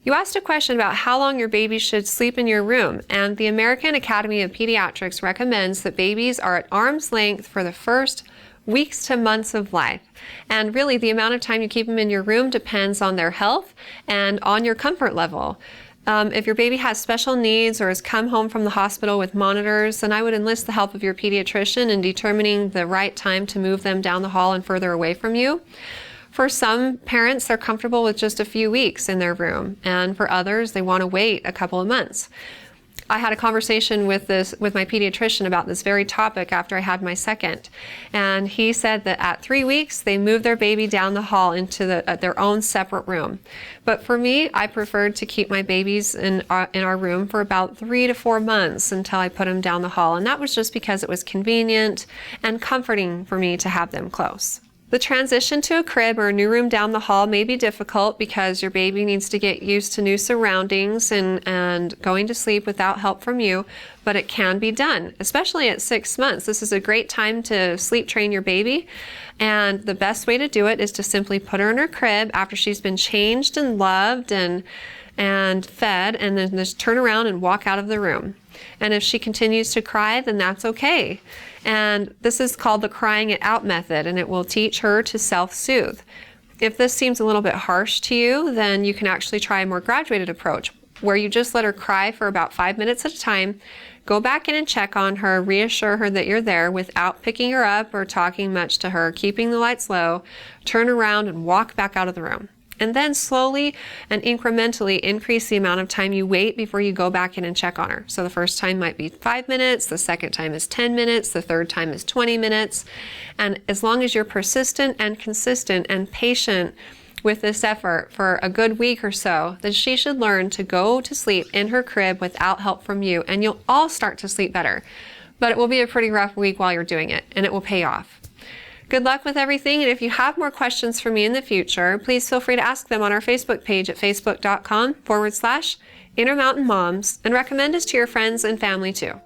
You asked a question about how long your baby should sleep in your room, and the American Academy of Pediatrics recommends that babies are at arm's length for the first weeks to months of life. And really, the amount of time you keep them in your room depends on their health and on your comfort level. If your baby has special needs or has come home from the hospital with monitors, then I would enlist the help of your pediatrician in determining the right time to move them down the hall and further away from you. For some parents, they're comfortable with just a few weeks in their room, and for others, they want to wait a couple of months. I had a conversation with my pediatrician about this very topic after I had my second, and he said that at 3 weeks, they moved their baby down the hall into their own separate room. But for me, I preferred to keep my babies in our room for about 3 to 4 months until I put them down the hall, and that was just because it was convenient and comforting for me to have them close. The transition to a crib or a new room down the hall may be difficult because your baby needs to get used to new surroundings and going to sleep without help from you, but it can be done, especially at 6 months. This is a great time to sleep train your baby, and the best way to do it is to simply put her in her crib after she's been changed and loved and fed, and then just turn around and walk out of the room. And if she continues to cry, then that's okay. And this is called the crying it out method, and it will teach her to self-soothe. If this seems a little bit harsh to you, then you can actually try a more graduated approach, where you just let her cry for about 5 minutes at a time, go back in and check on her, reassure her that you're there without picking her up or talking much to her, keeping the lights low, turn around and walk back out of the room. And then slowly and incrementally increase the amount of time you wait before you go back in and check on her. So the first time might be 5 minutes, the second time is 10 minutes, the third time is 20 minutes. And as long as you're persistent and consistent and patient with this effort for a good week or so, then she should learn to go to sleep in her crib without help from you, and you'll all start to sleep better. But it will be a pretty rough week while you're doing it, and it will pay off. Good luck with everything, and if you have more questions for me in the future, please feel free to ask them on our Facebook page at facebook.com/Intermountain Moms, and recommend us to your friends and family too.